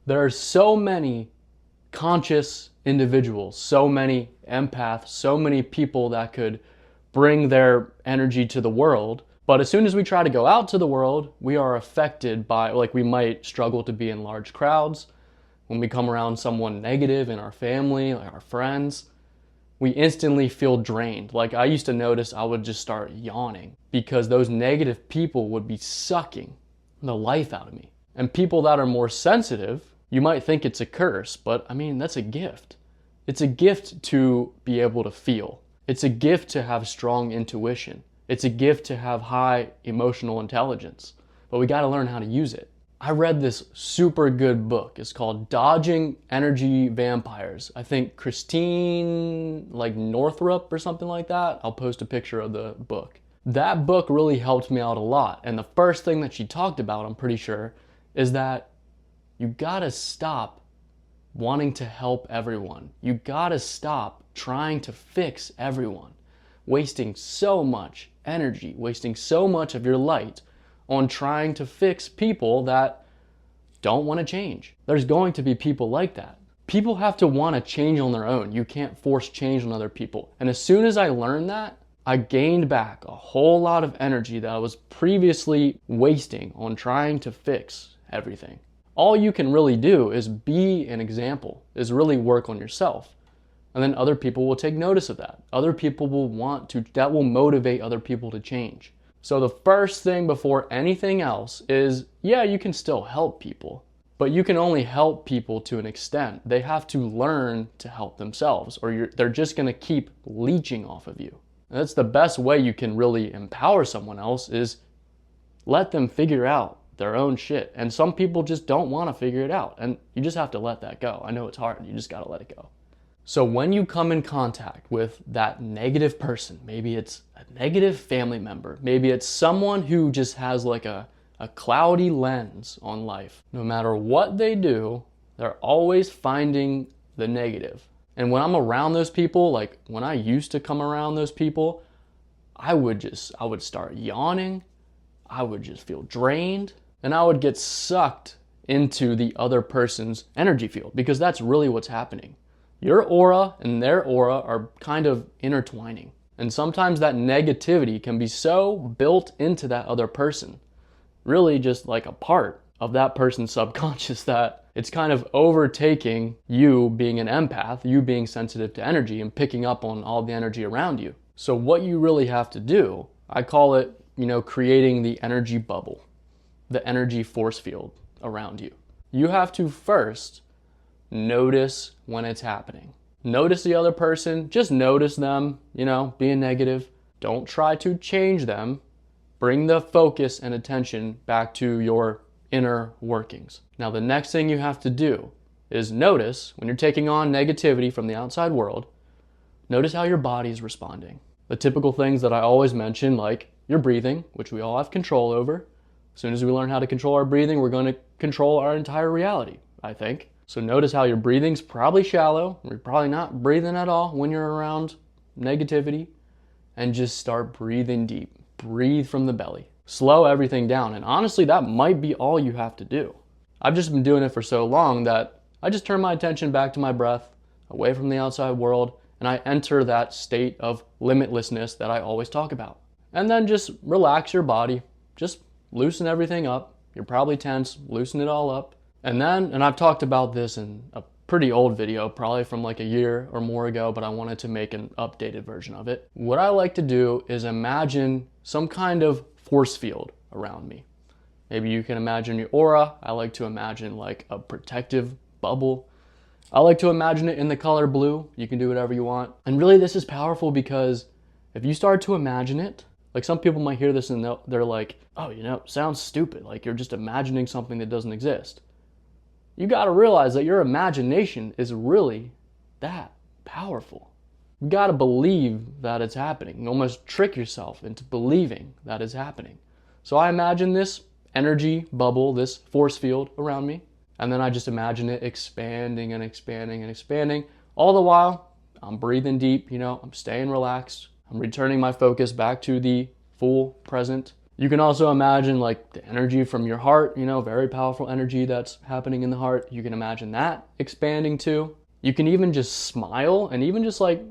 There are so many conscious individuals, so many empaths, so many people that could bring their energy to the world. But as soon as we try to go out to the world, we are affected by, like, we might struggle to be in large crowds. When we come around someone negative in our family, like our friends, we instantly feel drained. Like, I used to notice I would just start yawning because those negative people would be sucking the life out of me. And people that are more sensitive, you might think it's a curse, but I mean, that's a gift. It's a gift to be able to feel. It's a gift to have strong intuition. It's a gift to have high emotional intelligence, but we got to learn how to use it. I read this super good book. It's called Dodging Energy Vampires. I think Christine Northrup or something like that. I'll post a picture of the book. That book really helped me out a lot. And the first thing that she talked about, I'm pretty sure, is that you gotta stop wanting to help everyone. You gotta stop trying to fix everyone. Wasting so much energy, wasting so much of your light on trying to fix people that don't want to change. There's going to be people like that. People have to want to change on their own. You can't force change on other people. And as soon as I learned that, I gained back a whole lot of energy that I was previously wasting on trying to fix everything. All you can really do is be an example, is really work on yourself. And then other people will take notice of that. Other people will want to, that will motivate other people to change. So the first thing before anything else is, yeah, you can still help people, but you can only help people to an extent. They have to learn to help themselves, or they're just gonna keep leeching off of you. And that's the best way you can really empower someone else, is let them figure out their own shit. And some people just don't wanna figure it out, and you just have to let that go. I know it's hard, you just gotta let it go. So when you come in contact with that negative person, maybe it's a negative family member, maybe it's someone who just has like a cloudy lens on life. No matter what they do, they're always finding the negative. And when I'm around those people, like when I used to come around those people, I would start yawning, I would just feel drained, and I would get sucked into the other person's energy field, because that's really what's happening. Your aura and their aura are kind of intertwining. And sometimes that negativity can be so built into that other person, really just like a part of that person's subconscious, that it's kind of overtaking you being an empath, you being sensitive to energy and picking up on all the energy around you. So what you really have to do, I call it, creating the energy bubble, the energy force field around you. You have to first notice when it's happening. Notice the other person, just notice them, being negative. Don't try to change them. Bring the focus and attention back to your inner workings. Now, the next thing you have to do is notice when you're taking on negativity from the outside world, notice how your body is responding. The typical things that I always mention, like your breathing, which we all have control over. As soon as we learn how to control our breathing, we're going to control our entire reality, I think. So notice how your breathing's probably shallow. You're probably not breathing at all when you're around negativity. And just start breathing deep. Breathe from the belly. Slow everything down. And honestly, that might be all you have to do. I've just been doing it for so long that I just turn my attention back to my breath, away from the outside world, and I enter that state of limitlessness that I always talk about. And then just relax your body. Just loosen everything up. You're probably tense. Loosen it all up. And I've talked about this in a pretty old video, probably from like a year or more ago, but I wanted to make an updated version of it. What I like to do is imagine some kind of force field around me. Maybe you can imagine your aura. I like to imagine like a protective bubble. I like to imagine it in the color blue. You can do whatever you want. And really, this is powerful because if you start to imagine it, like some people might hear this and they're like, oh, sounds stupid. Like you're just imagining something that doesn't exist. You got to realize that your imagination is really that powerful. You got to believe that it's happening. You almost trick yourself into believing that it's happening. So I imagine this energy bubble, this force field around me, and then I just imagine it expanding and expanding and expanding. All the while, I'm breathing deep, I'm staying relaxed. I'm returning my focus back to the full present. You can also imagine like the energy from your heart, very powerful energy that's happening in the heart. You can imagine that expanding too. You can even just smile, and even just like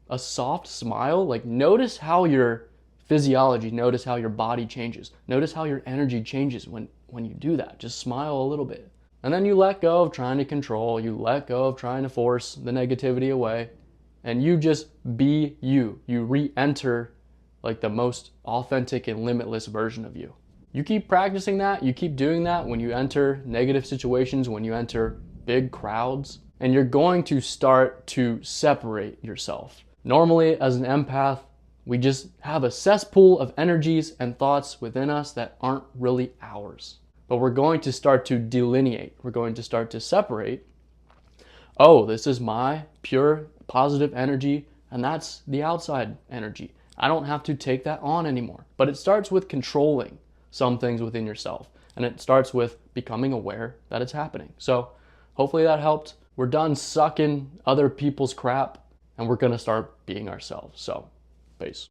a soft smile, like notice how your physiology, notice how your body changes. Notice how your energy changes when you do that. Just smile a little bit. And then you let go of trying to control, you let go of trying to force the negativity away, and you just be you. You re-enter like the most authentic and limitless version of you. You keep practicing that, you keep doing that when you enter negative situations, when you enter big crowds, and you're going to start to separate yourself. Normally, as an empath, we just have a cesspool of energies and thoughts within us that aren't really ours. But we're going to start to delineate. We're going to start to separate. Oh, this is my pure positive energy, and that's the outside energy. I don't have to take that on anymore. But it starts with controlling some things within yourself. And it starts with becoming aware that it's happening. So hopefully that helped. We're done sucking other people's crap, and we're going to start being ourselves. So, peace.